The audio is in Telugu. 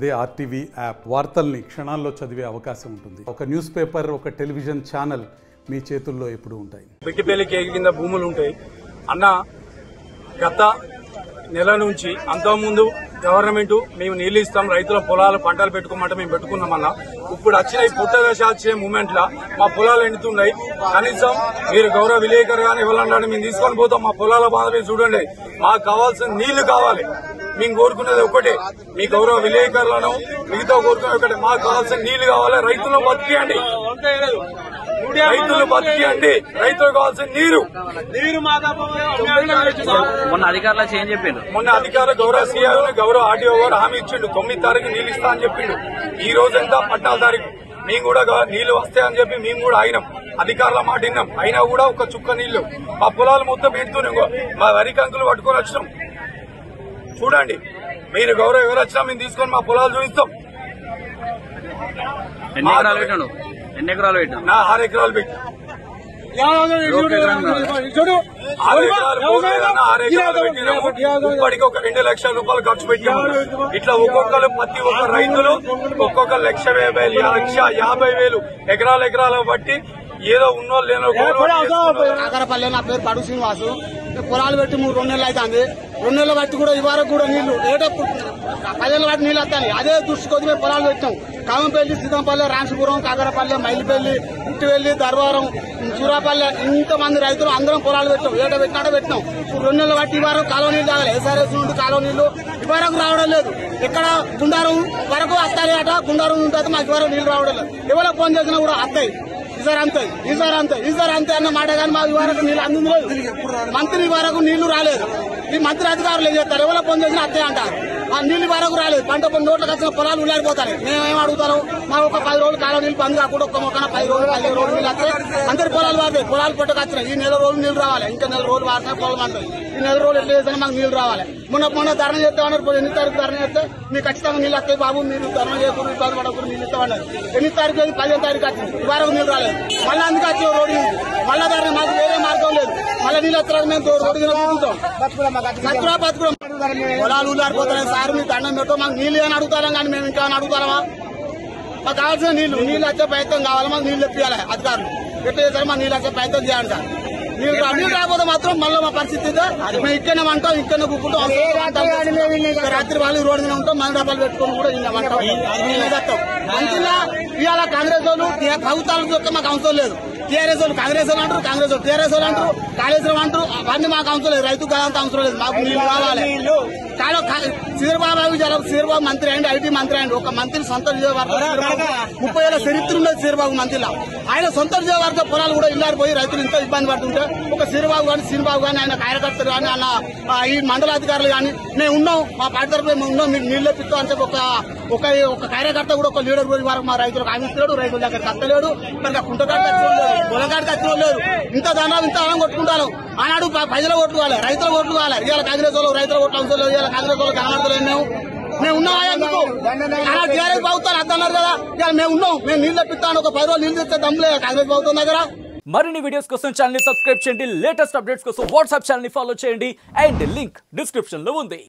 అదే ఆర్టీవీ యాప్ వార్తల్ని క్షణాల్లో చదివే అవకాశం ఉంటుంది. ఒక న్యూస్ పేపర్, ఒక టెలివిజన్ ఛానల్ మీ చేతుల్లో ఎప్పుడు ఉంటాయి. పెట్టిపల్లి కేక్ కింద భూములు ఉంటాయి అన్న. గత నెల నుంచి అంతకుముందు గవర్నమెంట్ మేము నీళ్లు ఇస్తాం, రైతుల పొలాలు పంటలు పెట్టుకోమంటే మేము పెట్టుకున్నామన్నా. ఇప్పుడు వచ్చిన ఈ పుట్ట దశ వచ్చే మూమెంట్ లా మా పొలాలు ఎండుతున్నాయి. కనీసం మీరు గౌరవ విలేకరు గానీ ఎవరన్నా మేము తీసుకొని పోతాం. మా పొలాల బాధ మీరు చూడండి. మాకు కావాల్సిన నీళ్లు కావాలి. మేము కోరుకునేది ఒకటే, మీ గౌరవ విలేకరులను మిగతా కోరుకునేది ఒకటే, మాకు కావాల్సిన నీళ్లు కావాలి. రైతులను బతికియండి, రైతులు బతికియండి, రైతులకు కావాల్సిన నీరు. మొన్న అధికారులు చేంజ్ చెప్పిండు. మొన్న అధికారులు గౌరవ సీఐ గౌరవ ఆర్డీఓ గారు హామీ ఇచ్చిండు 9 తారీఖు నీళ్లు ఇస్తా అని చెప్పిండు. ఈ రోజు ఎంత 14 తారీఖు. మేము కూడా నీళ్లు వస్తాయని చెప్పి మేము కూడా అయినాం, అధికారుల మాట విన్నాం. అయినా కూడా ఒక చుక్క నీళ్లు మా పొలాలు మొత్తం పెడుతున్నాం. మా వరి కంకులు పట్టుకొని వచ్చినాం. చూడండి, మీరు గౌరవ ఎవరు వచ్చినా మేము తీసుకొని మా పొలాలు చూపిస్తాం. ఎన్ని ఎకరాలు పెట్టాను? నా 6 ఎకరాలు పెట్టి 6 ఎకరాలు పెట్టినాము. ఇప్పటికి ఒక 2 లక్షల రూపాయలు ఖర్చు పెట్టాము. ఇట్లా ఒక్కొక్కరు ప్రతి ఒక్క రైతులు ఒక్కొక్క 1,50,000 ఎకరాలు బట్టి ఏదో ఉన్నోళ్ళు లేనో. కాకరపల్లి, నా పేరు పడు శ్రీనివాసు. పొలాలు పెట్టి 2 నెలలు అవుతుంది. 2 నెలలు బట్టి కూడా ఈ వరకు కూడా నీళ్లు ఏటప్పుడు 10 నెలల బట్టి నీళ్లు వస్తాయి. అదే దృష్టి కొద్ది మేము పొలాలు పెట్టాం. కామంపల్లి, సీతంపల్లి, రాంశపురం, కాకరపల్లి, మైలిపల్లి, ఇటువెల్లి, ధర్వారం, సూరాపల్లి ఇంతమంది రైతులు అందరం పొలాలు పెట్టాం. ఏట పెట్టినాడో పెట్టినాం. 2 నెలలు బట్టి ఈ వరకు కాలువ నీళ్లు తాగాలి. ఎస్ఆర్ఎస్ నుండి కాలువ నీళ్లు ఈ వరకు రావడం లేదు. ఇక్కడ గుండారం వరకు వస్తాయి అట. గుండారం ఉంటుంది, మాకు వరకు నీళ్లు రావడం లేదు. ఎవరో ఫోన్ చేసినా కూడా వస్తాయి. ఈసారి అంతే అన్న మాట కానీ మాకు వరకు నీళ్లు అందింది లేదు. మంత్రి వరకు నీళ్లు రాలేదు. ఈ మంత్రి అధికారులు ఏం చేస్తారు? ఎవరో పని చేసినా అత్తే అంటారు. ఆ నీళ్లు వరకు రాలేదు. పంట నోట్లకు వచ్చిన పొలాలు ఉల్లాడిపోతాయి. మేమేం అడుగుతారు? మాకు ఒక 10 రోజులు కాలం నీళ్లు బంద్ కాకుండా ఒక్క మొక్కన 10 రోజులు 15 రోజులు నీళ్ళు వస్తాయి. అందరి పొలాలు వాడతాయి. పొలాలు పట్టుకొచ్చినాయి. ఈ నెల రోజులు నీళ్లు రావాలి. ఇంకా నెల రోజులు వాడితే పొలం అంటాయి. ఈ నెల రోజులు ఎట్లా చేసినా మాకు నీళ్లు రావాలి. మొన్న ధర్నా చేస్తామన్నారు. 8 తారీఖు ధర్నా చేస్తే మీకు ఖచ్చితంగా నీళ్ళు వస్తాయి బాబు, మీరు ధర్నా చేయకుండా ఇబ్బంది పడకుండా నీళ్ళు ఇస్తామన్నారు. 8 తారీఖు 15 తారీఖు వచ్చింది. ఈ వరకు నీళ్లు రాలేదు. మళ్ళీ అందుకే వచ్చి రోడ్డు మళ్ళా ధరని మాకు వేరే మార్గం లేదు. మళ్ళీ నీళ్ళు వస్తారు. మేము రోడ్డు మీద కూర్చుంటాం. బతుకులం పొలాలు ఊళ్ళారిపోతాయి. సార్ మీ దండం పెట్టో, మాకు నీళ్ళు అని అడుగుతాం కానీ మేము ఇంకా అడుగుతామా? మాకు కావాల్సిన నీళ్లు వచ్చే ప్రయత్నం కావాలి. మాకు నీళ్లు తెప్పియాలి. అధికారులు ఎట్లా చేస్తారు? మాకు నీళ్ళు వచ్చే ప్రయత్నం చేయండి సార్. నీళ్ళు రాకపోతే మాత్రం మళ్ళీ మా పరిస్థితి మేము ఇక్కడనే ఉంటాం, ఇక్కడనే కూకుంటాం. రాత్రి వాళ్ళు రోడ్డు మీద ఉంటాం. 10 రూపాయలు పెట్టుకొని కూడా చేస్తాం. మంచిగా ఇవాళ కాంగ్రెస్ వాళ్ళు ప్రభుత్వాలకు చూస్తే మాకు అవసరం లేదు. టీఆర్ఎస్ వాళ్ళు కాంగ్రెస్ వాళ్ళు అంటారు, కాంగ్రెస్ వాళ్ళు టీఆర్ఎస్ వాళ్ళు అంటారు, కాళేశ్వరం అంటారు. అవన్నీ మాకు అవసరం లేదు. రైతు కాదంతా అవసరం లేదు. మాకు నీళ్లు కావాలి. శ్రీబాబు మంత్రి అయ్యండి, ఐటీ మంత్రి అయ్యండి. ఒక మంత్రి సొంత నియోజకవర్గం 30 ఏళ్ల చరిత్ర ఉండేది శ్రీబాబు మంత్రిలో. ఆయన సొంత నియోజకవర్గ పొలాలు కూడా ఇల్లారిపోయి రైతులు ఇంత ఇబ్బంది పడుతుంటే ఒక శ్రీబాబు కానీ శ్రీబాబు కానీ ఆయన కార్యకర్తలు కానీ అన్న ఈ మండలాధికారులు కానీ మేము ఉన్నాం, మా పార్టీ తరఫున మేము ఉన్నాం, మీకు నీళ్లు ఇప్పిస్తాం అని చెప్పి ఒక కార్యకర్త కూడా ఒక లీడర్ వరకు మా రైతులకు ఆమెస్తున్నాడు. రైతుల దగ్గరికి అత్తలేడు. మరి కుంటగాడికి వచ్చిన పొలగాడికి వచ్చిన లేదు. ఇంత ధనం కొట్టుకుంటాను. ఆనాడు ప్రజల ఓట్లు కావాలి, రైతుల ఓట్లు కావాలి. ఇవాళ కాంగ్రెస్ వాళ్ళు రైతుల ఓట్లు అవసరం లేదు. ఇవాళ కాంగ్రెస్ వాళ్ళు కనబడతలేదు. మేము ఉన్నామా? ఎందుకు టీఆర్ఎస్ ప్రభుత్వాలు అద్దన్నారు కదా. ఇవాళ మేము ఉన్నాం, మేము నీళ్లు తెప్పిస్తాను. ఒక 10 రోజులు నీళ్లు తెస్తే దమ్ములే కాంగ్రెస్ ప్రభుత్వం దగ్గర. మరిన్ని వీడియోస్ కోసం ఛానల్ ని సబ్స్క్రైబ్ చేయండి. లేటెస్ట్ అప్డేట్స్ కోసం వాట్సాప్ ఛానల్ ని ఫాలో చేయండి. అండ్ లింక్ డిస్క్రిప్షన్ లో ఉంది.